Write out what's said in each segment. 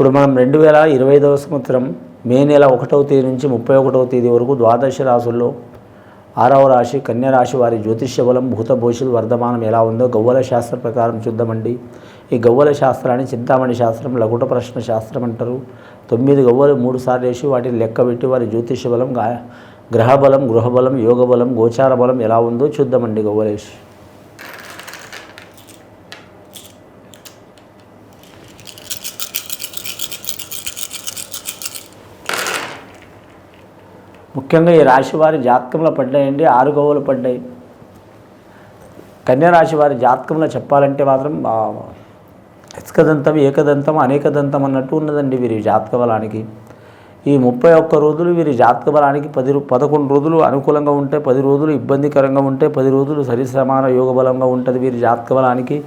ఇప్పుడు మనం 2025వ సంవత్సరం మే నెల 1వ తేదీ నుంచి 31వ తేదీ వరకు ద్వాదశ రాశుల్లో 6వ రాశి కన్యా రాశి వారి జ్యోతిష్య బలం భూత భవిష్యత్ వర్ధమానం ఎలా ఉందో గవ్వల శాస్త్ర ప్రకారం చూద్దామండి. ఈ గవ్వల శాస్త్రాన్ని చింతామణి శాస్త్రం, లఘుట ప్రశ్న శాస్త్రం అంటారు. 9 గవ్వలు 3 సార్లు వేసి వాటిని లెక్కబెట్టి వారి జ్యోతిష్య బలం, గ్రహ బలం, గృహ బలం, యోగ బలం, గోచార బలం ఎలా ఉందో చూద్దామండి. గవ్వలేసి ముఖ్యంగా ఈ రాశి వారి జాతకంలో పడ్డాయండి. 6 గవ్వలు పడ్డాయి. కన్యా రాశి వారి జాతకంలో చెప్పాలంటే మాత్రం ఎస్కదంతం, ఏకదంతం, అనేకదంతం అన్నట్టు ఉన్నదండి వీరి జాతక బలానికి. ఈ 31 రోజులు వీరి జాతక బలానికి 11 రోజులు అనుకూలంగా ఉంటే, 10 రోజులు ఇబ్బందికరంగా ఉంటే, 10 రోజులు సరిసమాన యోగ బలంగా ఉంటుంది వీరి జాతక బలానికి.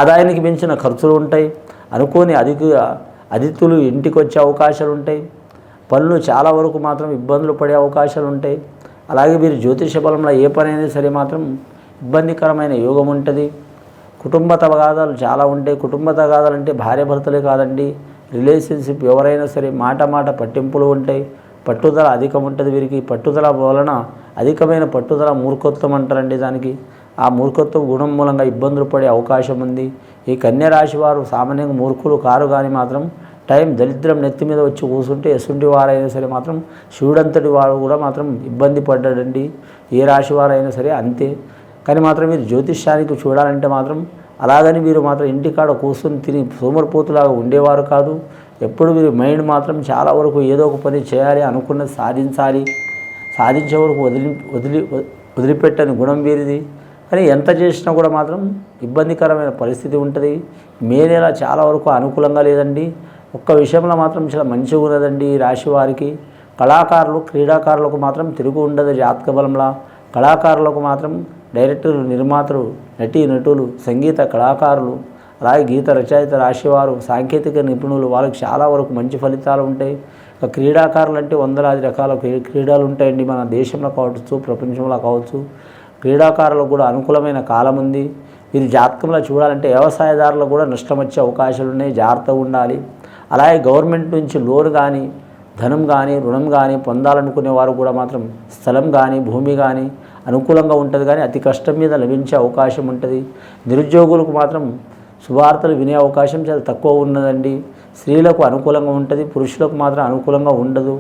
ఆదాయానికి మించిన ఖర్చులు ఉంటాయి. అనుకోని అతిథులు ఇంటికి వచ్చే అవకాశాలు ఉంటాయి. పనులు చాలా వరకు మాత్రం ఇబ్బందులు పడే అవకాశాలు ఉంటాయి. అలాగే వీరి జ్యోతిష బలంలో ఏ పనైనా సరే మాత్రం ఇబ్బందికరమైన యోగం ఉంటుంది. కుటుంబ తగాదాలు చాలా ఉంటాయి. కుటుంబ తగాదాలు అంటే భార్య భర్తలే కాదండి, రిలేషన్షిప్ ఎవరైనా సరే మాట పట్టింపులు ఉంటాయి. పట్టుదల అధికం ఉంటుంది వీరికి. పట్టుదల వలన అధికమైన పట్టుదల మూర్ఖత్వం అంటారండి దానికి. ఆ మూర్ఖత్వం గుణం మూలంగా ఇబ్బందులు పడే అవకాశం ఉంది. ఈ కన్యా రాశి వారు సామాన్యంగా మూర్ఖులు కారు, కానీ మాత్రం టైం దరిద్రం నెత్తి మీద వచ్చి కూర్చుంటే ఎసుంటి వారైనా సరే మాత్రం శివుడంతటి వాడు కూడా మాత్రం ఇబ్బంది పడ్డాడండి. ఏ రాశి వారైనా సరే అంతే. కానీ మాత్రం మీరు జ్యోతిష్యానికి చూడాలంటే మాత్రం అలాగని మీరు మాత్రం ఇంటికాడ కూర్చొని తిని సోమరిపోతులాగా ఉండేవారు కాదు. ఎప్పుడు మీరు మైండ్ మాత్రం చాలా వరకు ఏదో ఒక పని చేయాలి, అనుకున్నది సాధించాలి, సాధించే వరకు వదిలిపెట్టని గుణం వీరిది. కానీ ఎంత చేసినా కూడా మాత్రం ఇబ్బందికరమైన పరిస్థితి ఉంటుంది. మే నెల చాలా వరకు అనుకూలంగా లేదండి. ఒక్క విషయంలో మాత్రం చాలా మంచిగా ఉన్నదండి ఈ రాశి వారికి. కళాకారులు, క్రీడాకారులకు మాత్రం తిరుగు ఉండదు జాతక బలంలా. కళాకారులకు మాత్రం డైరెక్టర్లు, నిర్మాతలు, నటులు, సంగీత కళాకారులు, అలాగే గీత రచయిత రాశివారు, సాంకేతిక నిపుణులు, వాళ్ళకి చాలా వరకు మంచి ఫలితాలు ఉంటాయి. క్రీడాకారులు అంటే వందలాది రకాల క్రీడలు ఉంటాయండి. మన దేశంలో కావచ్చు, ప్రపంచంలో కావచ్చు. క్రీడాకారులకు కూడా అనుకూలమైన కాలం ఉంది. వీరి జాతకంలో చూడాలంటే వ్యవసాయదారులకు కూడా నష్టం వచ్చే అవకాశాలు ఉన్నాయి, జాగ్రత్తగా ఉండాలి. అలాగే గవర్నమెంట్ నుంచి లోన్ కానీ, ధనం కానీ, రుణం కానీ పొందాలనుకునే వారు కూడా మాత్రం స్థలం కానీ, భూమి కానీ అనుకూలంగా ఉంటుంది. కానీ అతి కష్టం మీద లభించే అవకాశం ఉంటుంది. నిరుద్యోగులకు మాత్రం శుభార్తలు వినే అవకాశం చాలా తక్కువ ఉన్నదండి. స్త్రీలకు అనుకూలంగా ఉంటుంది, పురుషులకు మాత్రం అనుకూలంగా ఉండదు.